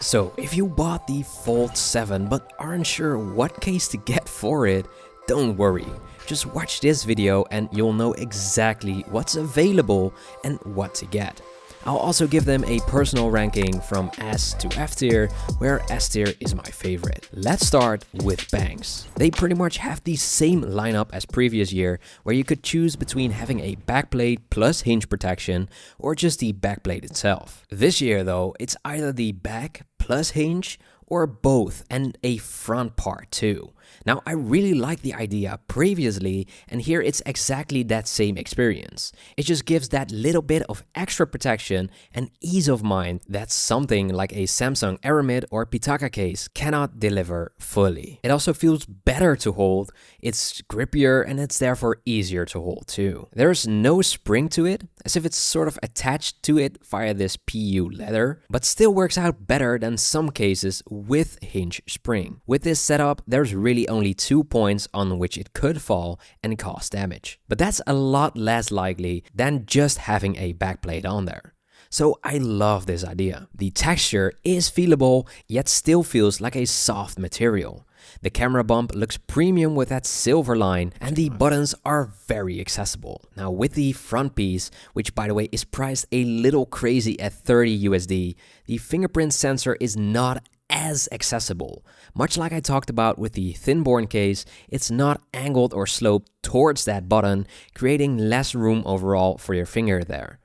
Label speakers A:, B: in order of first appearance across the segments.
A: So if you bought the Fold 7 but aren't sure what case to get for it, don't worry. Just watch this video and you'll know exactly what's available and what to get. I'll also give them a personal ranking from S to F tier, where S tier is my favorite. Let's start with Benks. They pretty much have the same lineup as previous year, where you could choose between having a backplate plus hinge protection or just the backplate itself. This year though, it's either the back plus hinge or both, and a front part too. Now, I really liked the idea previously, and here it's exactly that same experience. It just gives that little bit of extra protection and ease of mind that something like a Samsung Aramid or Pitaka case cannot deliver fully. It also feels better to hold, it's grippier, and it's therefore easier to hold too. There's no spring to it, as if it's sort of attached to it via this PU leather, but still works out better than some cases with hinge spring. With this setup, there's really only 2 points on which it could fall and cause damage. But that's a lot less likely than just having a backplate on there. So I love this idea. The texture is feelable, yet still feels like a soft material. The camera bump looks premium with that silver line, and the buttons are very accessible. Now with the front piece, which by the way is priced a little crazy at 30 USD, the fingerprint sensor is not as accessible. Much like I talked about with the Thinborne case, it's not angled or sloped towards that button, creating less room overall for your finger there.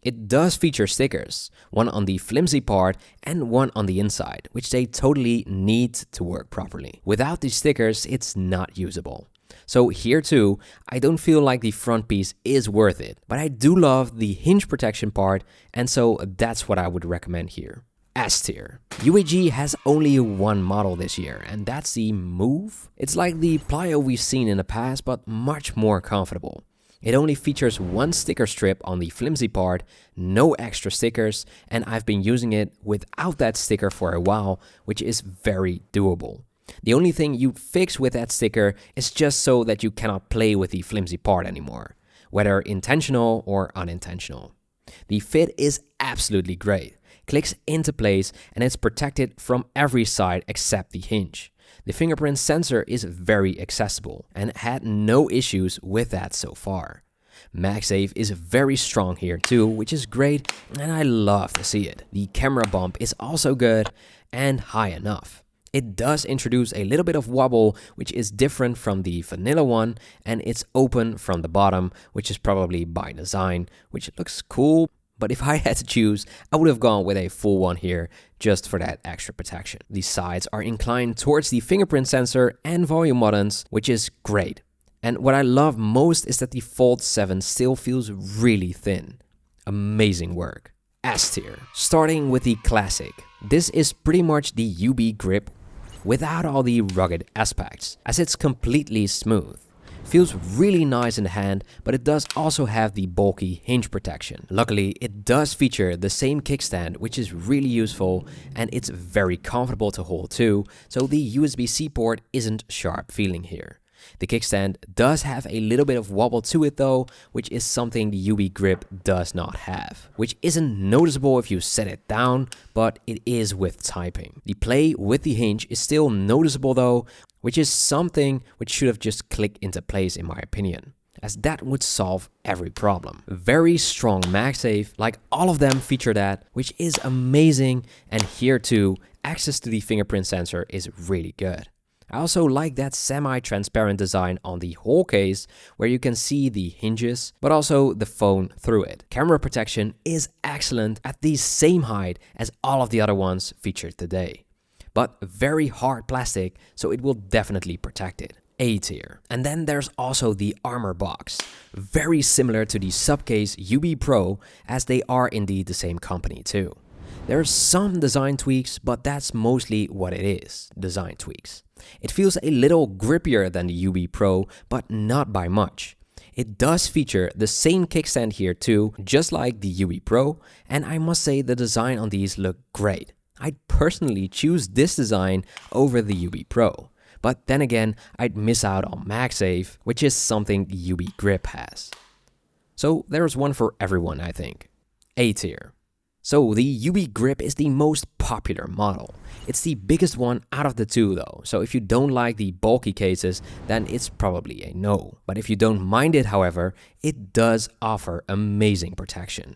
A: It does feature stickers, one on the flimsy part and one on the inside, which they totally need to work properly. Without these stickers, it's not usable. So here too, I don't feel like the front piece is worth it, but I do love the hinge protection part, and so that's what I would recommend here. S tier. UAG has only one model this year, and that's the Move. It's like the Plio we've seen in the past, but much more comfortable. It only features one sticker strip on the flimsy part, no extra stickers, and I've been using it without that sticker for a while, which is very doable. The only thing you'd fix with that sticker is just so that you cannot play with the flimsy part anymore, whether intentional or unintentional. The fit is absolutely great. Clicks into place and it's protected from every side except the hinge. The fingerprint sensor is very accessible and had no issues with that so far. MagSafe is very strong here too, which is great, and I love to see it. The camera bump is also good and high enough. It does introduce a little bit of wobble, which is different from the vanilla one, and it's open from the bottom, which is probably by design, which looks cool. But if I had to choose, I would have gone with a full one here just for that extra protection. The sides are inclined towards the fingerprint sensor and volume buttons, which is great. And what I love most is that the Fold 7 still feels really thin. Amazing work. S tier. Starting with the Classic. This is pretty much the UB grip without all the rugged aspects, as it's completely smooth. Feels really nice in the hand, but it does also have the bulky hinge protection. Luckily, it does feature the same kickstand, which is really useful, and it's very comfortable to hold too, so the USB-C port isn't sharp feeling here. The kickstand does have a little bit of wobble to it though, which is something the UB grip does not have, which isn't noticeable if you set it down, but it is with typing. The play with the hinge is still noticeable though, which is something which should have just clicked into place in my opinion, as that would solve every problem. Very strong MagSafe, like all of them feature that, which is amazing, and here too, access to the fingerprint sensor is really good. I also like that semi-transparent design on the whole case, where you can see the hinges, but also the phone through it. Camera protection is excellent at the same height as all of the other ones featured today, but very hard plastic, so it will definitely protect it. A tier. And then there's also the armor box, very similar to the Supcase UB Pro, as they are indeed the same company too. There's some design tweaks, but that's mostly what it is, design tweaks. It feels a little grippier than the UB Pro, but not by much. It does feature the same kickstand here too, just like the UB Pro, and I must say the design on these look great. I'd personally choose this design over the UB Pro, but then again, I'd miss out on MagSafe, which is something the UB Grip has. So there's one for everyone, I think. A tier. So the UV grip is the most popular model. It's the biggest one out of the two though, so if you don't like the bulky cases, then it's probably a no. But if you don't mind it, however, it does offer amazing protection.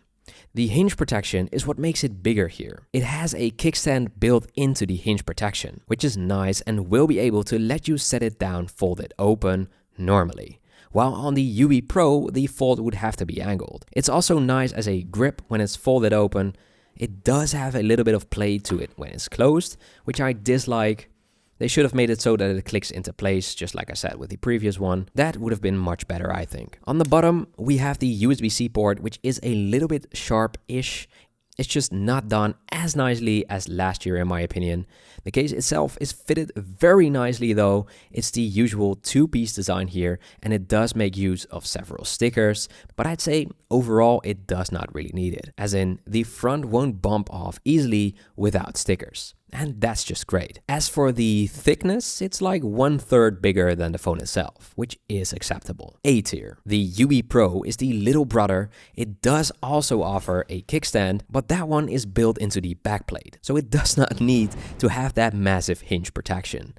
A: The hinge protection is what makes it bigger here. It has a kickstand built into the hinge protection, which is nice and will be able to let you set it down folded open normally. While on the UV Pro, the fold would have to be angled. It's also nice as a grip when it's folded open. It does have a little bit of play to it when it's closed, which I dislike. They should have made it so that it clicks into place, just like I said with the previous one. That would have been much better, I think. On the bottom, we have the USB-C port, which is a little bit sharp-ish. It's just not done as nicely as last year in my opinion. The case itself is fitted very nicely though. It's the usual two-piece design here and it does make use of several stickers, but I'd say overall it does not really need it. As in, the front won't bump off easily without stickers. And that's just great. As for the thickness, it's like 1/3 bigger than the phone itself, which is acceptable. A tier. The UV Pro is the little brother. It does also offer a kickstand, but that one is built into the backplate, so it does not need to have that massive hinge protection.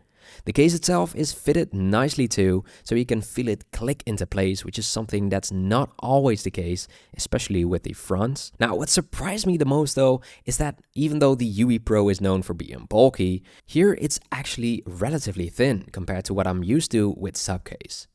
A: The case itself is fitted nicely too, so you can feel it click into place, which is something that's not always the case, especially with the fronts. Now, what surprised me the most though, is that even though the UV Pro is known for being bulky, here it's actually relatively thin compared to what I'm used to with Supcase.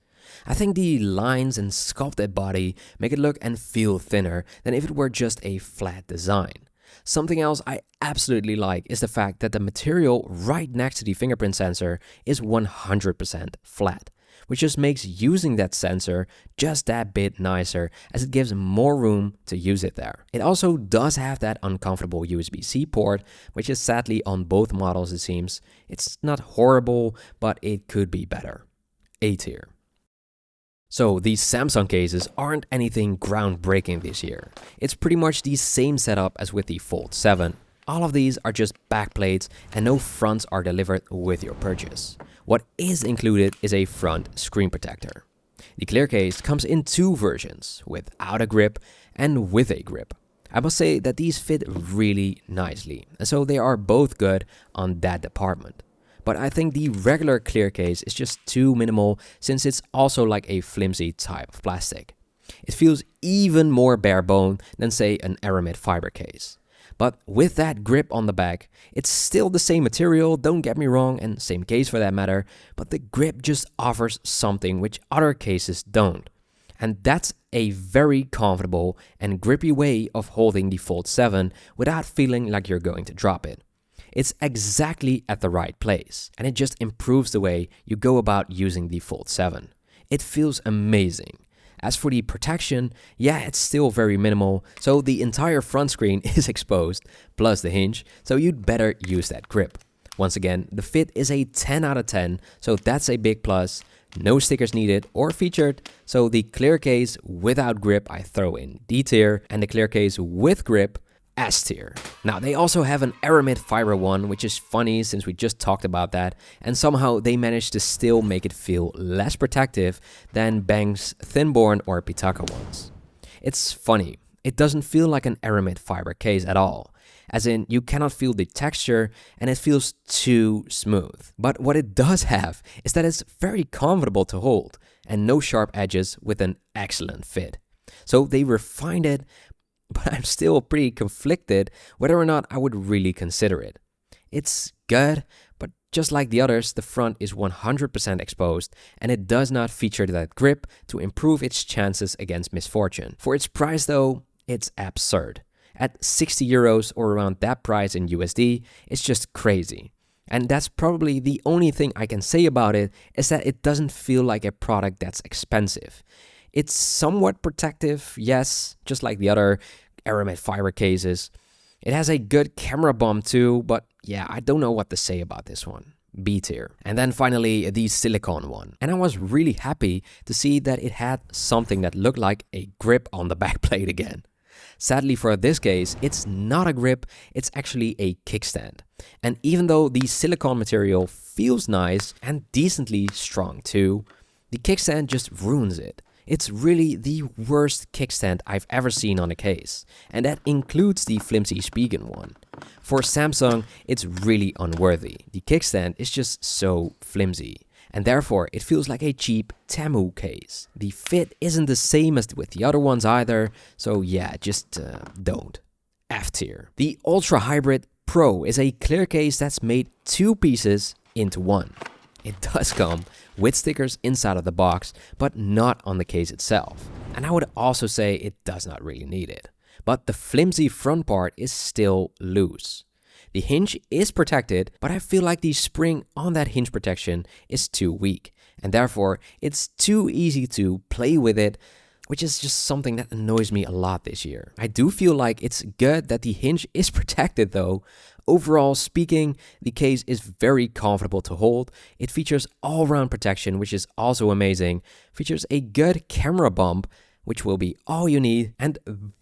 A: I think the lines and sculpted body make it look and feel thinner than if it were just a flat design. Something else I absolutely like is the fact that the material right next to the fingerprint sensor is 100% flat, which just makes using that sensor just that bit nicer as it gives more room to use it there. It also does have that uncomfortable USB-C port, which is sadly on both models it seems. It's not horrible, but it could be better. A tier. So these Samsung cases aren't anything groundbreaking this year. It's pretty much the same setup as with the Fold 7. All of these are just backplates and no fronts are delivered with your purchase. What is included is a front screen protector. The clear case comes in two versions, without a grip and with a grip. I must say that these fit really nicely, and so they are both good on that department. But I think the regular clear case is just too minimal since it's also like a flimsy type of plastic. It feels even more bare bone than say an Aramid fiber case. But with that grip on the back, it's still the same material, don't get me wrong, and same case for that matter, but the grip just offers something which other cases don't. And that's a very comfortable and grippy way of holding the Fold 7 without feeling like you're going to drop it. It's exactly at the right place, and it just improves the way you go about using the Fold 7. It feels amazing. As for the protection, yeah, it's still very minimal, so the entire front screen is exposed, plus the hinge, so you'd better use that grip. Once again, the fit is a 10 out of 10, so that's a big plus. No stickers needed or featured, so the clear case without grip I throw in D tier, and the clear case with grip S tier. Now they also have an Aramid fiber one, which is funny since we just talked about that, and somehow they managed to still make it feel less protective than Benks, Thinborne or Pitaka ones. It's funny, it doesn't feel like an Aramid fiber case at all, as in you cannot feel the texture and it feels too smooth. But what it does have is that it's very comfortable to hold and no sharp edges with an excellent fit. So they refined it, but I'm still pretty conflicted whether or not I would really consider it. It's good, but just like the others, the front is 100% exposed and it does not feature that grip to improve its chances against misfortune. For its price though, it's absurd. At 60 euros or around that price in USD, it's just crazy. And that's probably the only thing I can say about it is that it doesn't feel like a product that's expensive. It's somewhat protective, yes, just like the other Aramid fiber cases. It has a good camera bump too, but yeah, I don't know what to say about this one. B tier. And then finally, the silicone one. And I was really happy to see that it had something that looked like a grip on the back plate again. Sadly for this case, it's not a grip, it's actually a kickstand. And even though the silicone material feels nice and decently strong too, the kickstand just ruins it. It's really the worst kickstand I've ever seen on a case, and that includes the flimsy Spigen one. For Samsung, it's really unworthy. The kickstand is just so flimsy, and therefore it feels like a cheap Temu case. The fit isn't the same as with the other ones either, so yeah, just don't. F tier. The Ultra Hybrid Pro is a clear case that's made 2 pieces into one. It does come with stickers inside of the box, but not on the case itself. And I would also say it does not really need it. But the flimsy front part is still loose. The hinge is protected, but I feel like the spring on that hinge protection is too weak, and therefore it's too easy to play with it, which is just something that annoys me a lot this year. I do feel like it's good that the hinge is protected though. Overall speaking, the case is very comfortable to hold. It features all-round protection, which is also amazing. Features a good camera bump, which will be all you need, and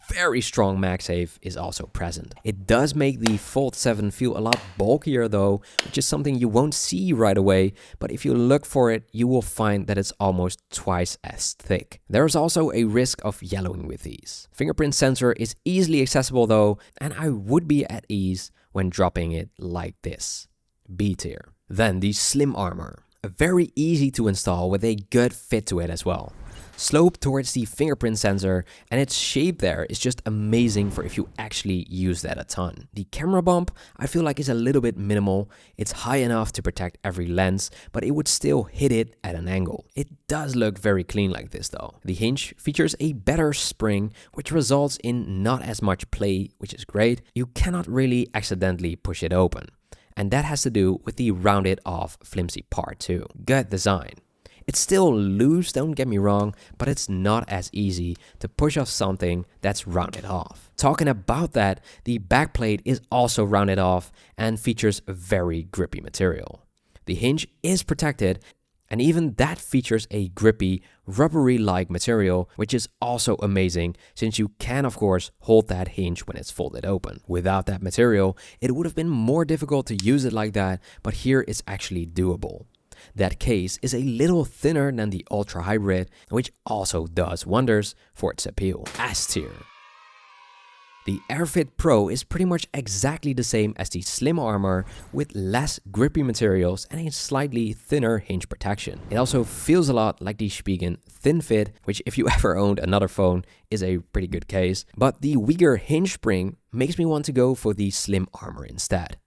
A: very strong MagSafe is also present. It does make the Fold 7 feel a lot bulkier though, which is something you won't see right away, but if you look for it, you will find that it's almost twice as thick. There is also a risk of yellowing with these. Fingerprint sensor is easily accessible though, and I would be at ease when dropping it like this. B tier. Then the Slim Armor. Very easy to install with a good fit to it as well. Slope towards the fingerprint sensor, and its shape there is just amazing for if you actually use that a ton. The camera bump I feel like is a little bit minimal. It's high enough to protect every lens, but it would still hit it at an angle. It does look very clean like this though. The hinge features a better spring, which results in not as much play, which is great. You cannot really accidentally push it open. And that has to do with the rounded off flimsy part too. Good design. It's still loose, don't get me wrong, but it's not as easy to push off something that's rounded off. Talking about that, the backplate is also rounded off and features very grippy material. The hinge is protected, and even that features a grippy, rubbery-like material, which is also amazing since you can of course hold that hinge when it's folded open. Without that material, it would have been more difficult to use it like that, but here it's actually doable. That case is a little thinner than the Ultra Hybrid, which also does wonders for its appeal. S tier. The AirFit Pro is pretty much exactly the same as the Slim Armor with less grippy materials and a slightly thinner hinge protection. It also feels a lot like the Spigen Thin Fit, which if you ever owned another phone is a pretty good case, but the weaker hinge spring makes me want to go for the Slim Armor instead.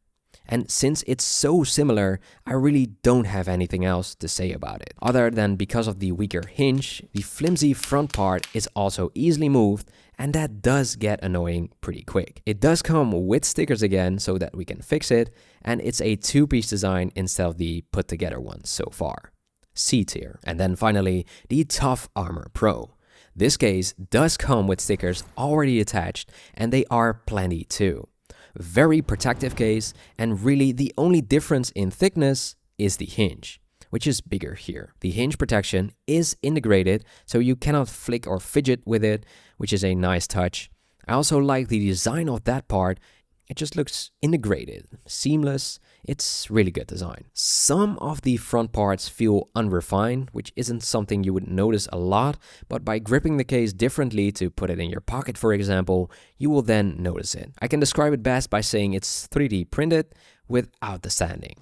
A: And since it's so similar, I really don't have anything else to say about it. Other than because of the weaker hinge, the flimsy front part is also easily moved, and that does get annoying pretty quick. It does come with stickers again so that we can fix it, and it's a 2-piece design instead of the put together ones so far. C tier. And then finally, the Tough Armor Pro. This case does come with stickers already attached, and they are plenty too. Very protective case, and really the only difference in thickness is the hinge, which is bigger here. The hinge protection is integrated, so you cannot flick or fidget with it, which is a nice touch. I also like the design of that part. It just looks integrated, seamless. It's really good design. Some of the front parts feel unrefined, which isn't something you would notice a lot, but by gripping the case differently to put it in your pocket, for example, you will then notice it. I can describe it best by saying it's 3D printed without the sanding.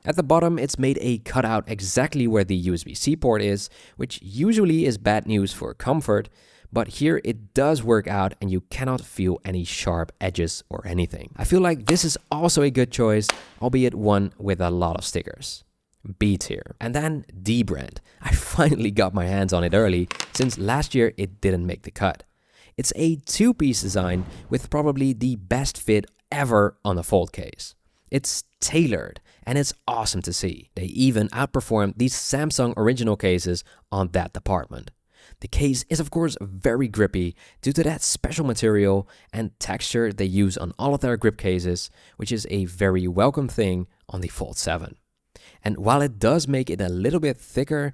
A: At the bottom, it's made a cutout exactly where the USB-C port is, which usually is bad news for comfort, but here it does work out and you cannot feel any sharp edges or anything. I feel like this is also a good choice, albeit one with a lot of stickers. B tier. And then dBrand. I finally got my hands on it early, since last year it didn't make the cut. It's a 2-piece design with probably the best fit ever on a fold case. It's tailored and it's awesome to see. They even outperformed these Samsung original cases on that department. The case is of course very grippy due to that special material and texture they use on all of their grip cases, which is a very welcome thing on the Fold 7. And while it does make it a little bit thicker,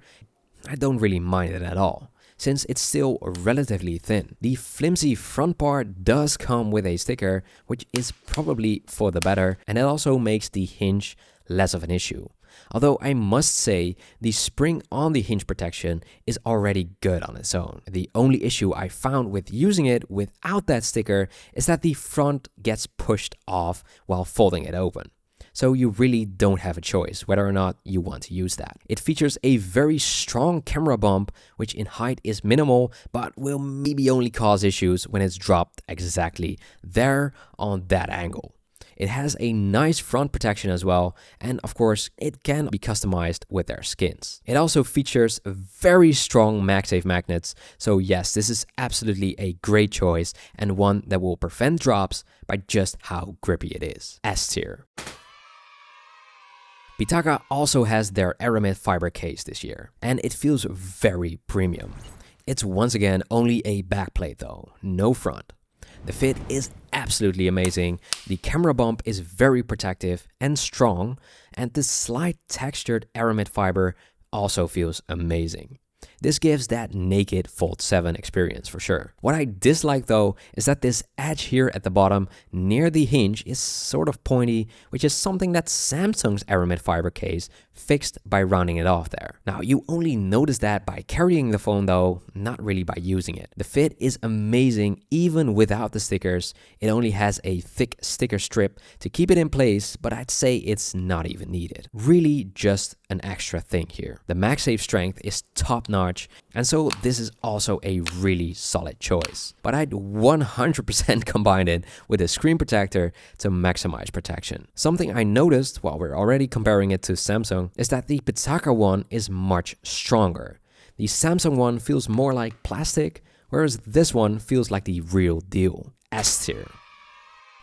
A: I don't really mind it at all, since it's still relatively thin. The flimsy front part does come with a sticker, which is probably for the better, and it also makes the hinge less of an issue. Although I must say, the spring on the hinge protection is already good on its own. The only issue I found with using it without that sticker is that the front gets pushed off while folding it open. So you really don't have a choice whether or not you want to use that. It features a very strong camera bump, which in height is minimal, but will maybe only cause issues when it's dropped exactly there on that angle. It has a nice front protection as well, and of course, it can be customized with their skins. It also features very strong MagSafe magnets, so yes, this is absolutely a great choice and one that will prevent drops by just how grippy it is. S tier. Pitaka also has their Aramid fiber case this year, and it feels very premium. It's once again only a backplate though, no front. The fit is absolutely amazing, the camera bump is very protective and strong, and the slight textured Aramid fiber also feels amazing. This gives that naked Fold 7 experience for sure. What I dislike though is that this edge here at the bottom near the hinge is sort of pointy, which is something that Samsung's Aramid fiber case fixed by rounding it off there. Now you only notice that by carrying the phone though, not really by using it. The fit is amazing even without the stickers. It only has a thick sticker strip to keep it in place, but I'd say it's not even needed. Really just an extra thing here. The MagSafe strength is top notch, and so this is also a really solid choice. But I'd 100% combine it with a screen protector to maximize protection. Something I noticed while we're already comparing it to Samsung is that the Pitaka one is much stronger. The Samsung one feels more like plastic, whereas this one feels like the real deal. S tier.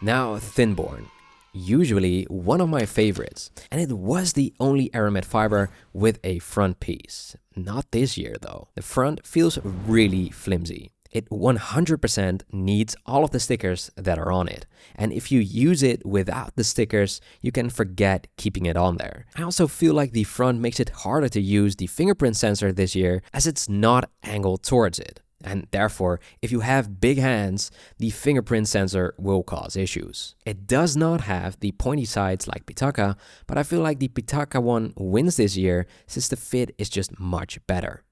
A: Now Thinborne. Usually one of my favorites, and it was the only Aramid fiber with a front piece. Not this year though. The front feels really flimsy. It 100% needs all of the stickers that are on it, and if you use it without the stickers, you can forget keeping it on there. I also feel like the front makes it harder to use the fingerprint sensor this year as it's not angled towards it. And therefore, if you have big hands, the fingerprint sensor will cause issues. It does not have the pointy sides like Pitaka, but I feel like the Pitaka one wins this year since the fit is just much better.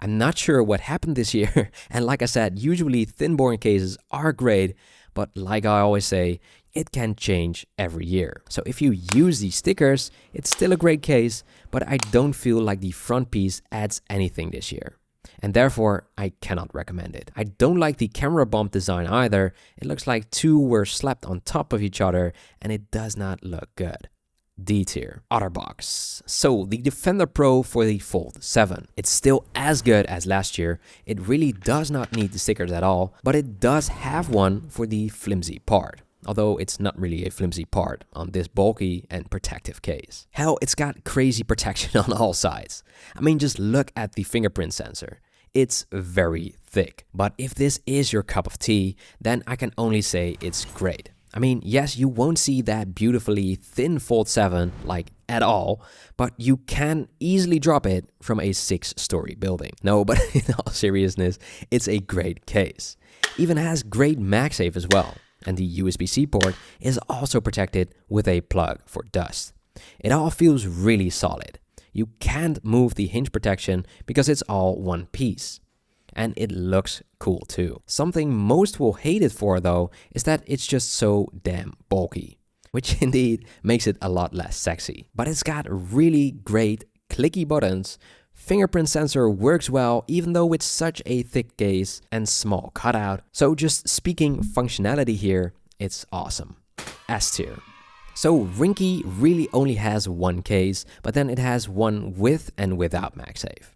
A: I'm not sure what happened this year, and like I said, usually Thinborne cases are great, but like I always say, it can change every year. So if you use these stickers, it's still a great case, but I don't feel like the front piece adds anything this year. And therefore, I cannot recommend it. I don't like the camera bump design either. It looks like two were slapped on top of each other, and it does not look good. D tier. Otterbox. So the Defender Pro for the Fold 7. It's still as good as last year. It really does not need the stickers at all, but it does have one for the flimsy part. Although it's not really a flimsy part on this bulky and protective case. Hell, it's got crazy protection on all sides. I mean, just look at the fingerprint sensor. It's very thick. But if this is your cup of tea, then I can only say it's great. I mean, yes, you won't see that beautifully thin Fold 7 like at all, but you can easily drop it from a 6-story building. No, but in all seriousness, it's a great case. Even has great MagSafe as well. And the USB-C port is also protected with a plug for dust. It all feels really solid. You can't move the hinge protection because it's all one piece. And it looks cool too. Something most will hate it for though is that it's just so damn bulky, which indeed makes it a lot less sexy. But it's got really great clicky buttons. Fingerprint sensor works well even though it's such a thick case and small cutout. So just speaking functionality here, it's awesome. S tier. So Ringke really only has one case, but then it has one with and without MagSafe.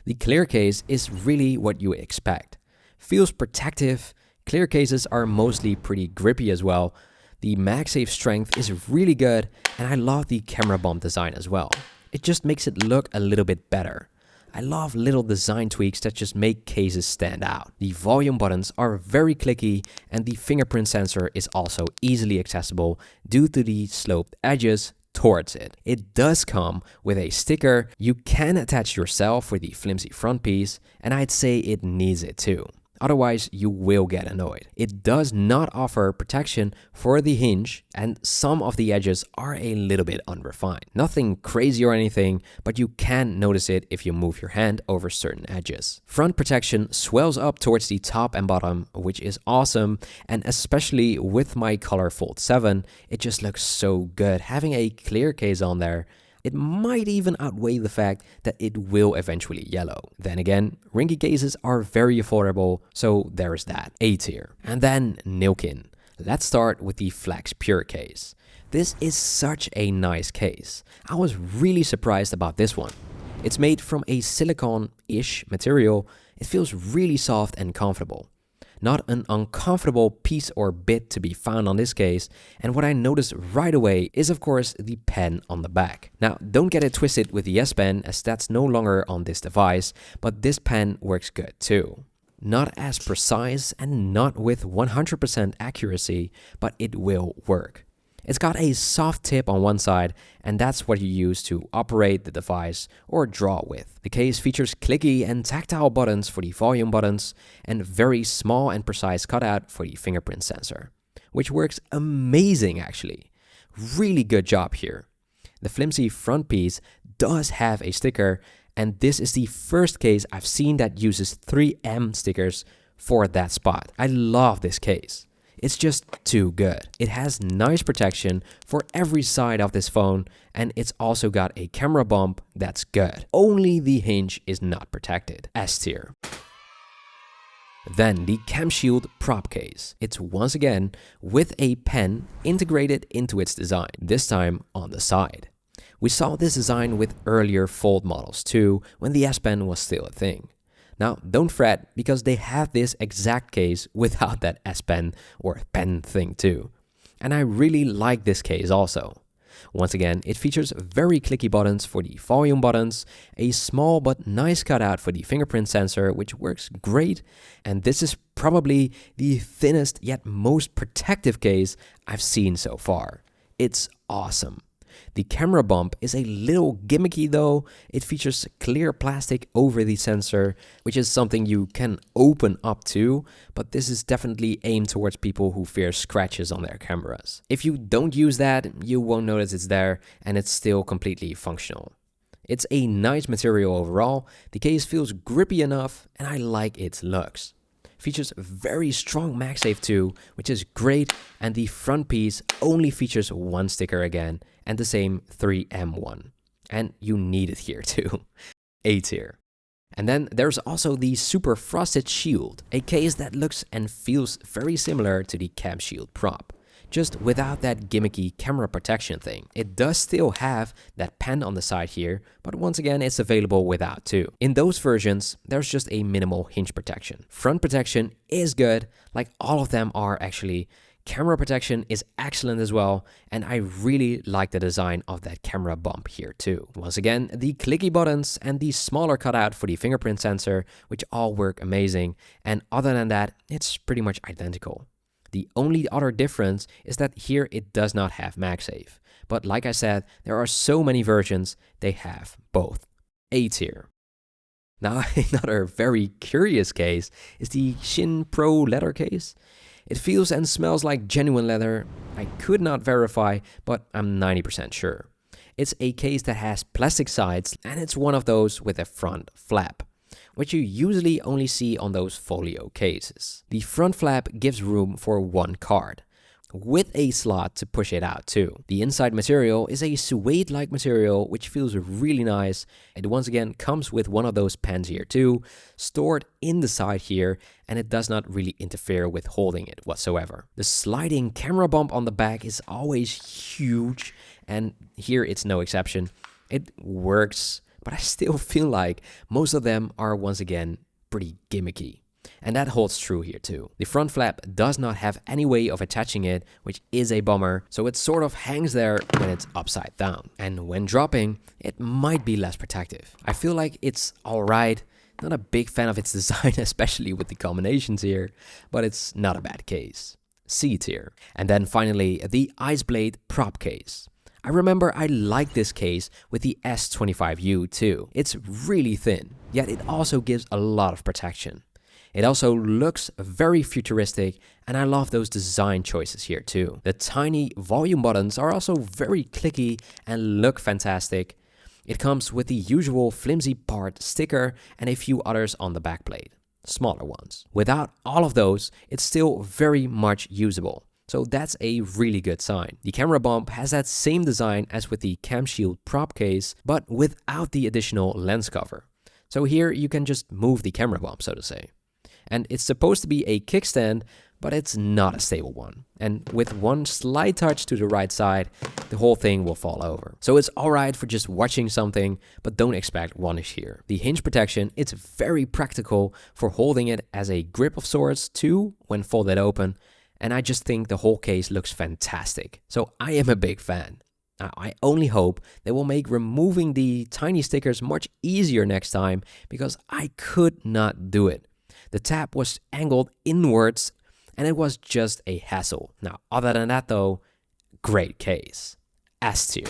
A: The clear case is really what you expect. Feels protective, clear cases are mostly pretty grippy as well. The MagSafe strength is really good, and I love the camera bump design as well. It just makes it look a little bit better. I love little design tweaks that just make cases stand out. The volume buttons are very clicky, and the fingerprint sensor is also easily accessible due to the sloped edges towards it. It does come with a sticker you can attach yourself for the flimsy front piece, and I'd say it needs it too. otherwise you will get annoyed. It does not offer protection for the hinge, and some of the edges are a little bit unrefined. Nothing crazy or anything, but you can notice it if you move your hand over certain edges. Front protection swells up towards the top and bottom, which is awesome, and especially with my Color Fold 7, it just looks so good. Having a clear case on there, it might even outweigh the fact that it will eventually yellow. Then again, Ringke cases are very affordable, so there's that. A tier. And then Nillkin. Let's start with the Flex Pure case. This is such a nice case. I was really surprised about this one. It's made from a silicone-ish material. It feels really soft and comfortable. Not an uncomfortable piece or bit to be found on this case, and what I noticed right away is of course the pen on the back. Now don't get it twisted with the S Pen, as that's no longer on this device, but this pen works good too. Not as precise and not with 100% accuracy, but it will work. It's got a soft tip on one side, and that's what you use to operate the device or draw with. The case features clicky and tactile buttons for the volume buttons, and very small and precise cutout for the fingerprint sensor, which works amazing actually. Really good job here. The flimsy front piece does have a sticker, and this is the first case I've seen that uses 3M stickers for that spot. I love this case. It's just too good. It has nice protection for every side of this phone, and it's also got a camera bump that's good. Only the hinge is not protected. S tier. Then the Cam Shield prop case. It's once again with a pen integrated into its design, this time on the side. We saw this design with earlier Fold models too, when the S Pen was still a thing. Now, don't fret, because they have this exact case without that S Pen or pen thing too. And I really like this case also. Once again, it features very clicky buttons for the volume buttons, a small but nice cutout for the fingerprint sensor, which works great, and this is probably the thinnest yet most protective case I've seen so far. It's awesome. The camera bump is a little gimmicky though. It features clear plastic over the sensor, which is something you can open up to, but this is definitely aimed towards people who fear scratches on their cameras. If you don't use that, you won't notice it's there, and it's still completely functional. It's a nice material overall, the case feels grippy enough, and I like its looks. Features very strong MagSafe too, which is great, and the front piece only features one sticker again, and the same 3M one. And you need it here too. A tier. And then there's also the Super Frosted Shield, a case that looks and feels very similar to the Cam Shield prop, just without that gimmicky camera protection thing. It does still have that pen on the side here, but once again it's available without too. In those versions, there's just a minimal hinge protection. Front protection is good, like all of them are actually. Camera protection is excellent as well, and I really like the design of that camera bump here too. Once again, the clicky buttons and the smaller cutout for the fingerprint sensor, which all work amazing, and other than that, it's pretty much identical. The only other difference is that here it does not have MagSafe, but like I said, there are so many versions, they have both. A tier. Now another very curious case is the Shin Pro leather case. It feels and smells like genuine leather. I could not verify, but I'm 90% sure. It's a case that has plastic sides, and it's one of those with a front flap, which you usually only see on those folio cases. The front flap gives room for one card, with a slot to push it out too. The inside material is a suede-like material, which feels really nice. It once again comes with one of those pens here too, stored in the side here, and it does not really interfere with holding it whatsoever. The sliding camera bump on the back is always huge, and here it's no exception. It works, but I still feel like most of them are once again pretty gimmicky. And that holds true here too. The front flap does not have any way of attaching it, which is a bummer, so it sort of hangs there when it's upside down. And when dropping, it might be less protective. I feel like it's alright. Not a big fan of its design, especially with the combinations here, but it's not a bad case. C tier. And then finally, the Ice Blade prop case. I remember I liked this case with the S25U too. It's really thin, yet it also gives a lot of protection. It also looks very futuristic, and I love those design choices here too. The tiny volume buttons are also very clicky and look fantastic. It comes with the usual flimsy part sticker and a few others on the backplate, smaller ones. Without all of those, it's still very much usable. So that's a really good sign. The camera bump has that same design as with the Cam Shield prop case, but without the additional lens cover. So here you can just move the camera bump, so to say. And it's supposed to be a kickstand, but it's not a stable one. And with one slight touch to the right side, the whole thing will fall over. So it's alright for just watching something, but don't expect one-ish here. The hinge protection, it's very practical for holding it as a grip of sorts too when folded open. And I just think the whole case looks fantastic. So I am a big fan. Now, I only hope they will make removing the tiny stickers much easier next time, because I could not do it. The tab was angled inwards and it was just a hassle. Now, other than that though, great case. S tier.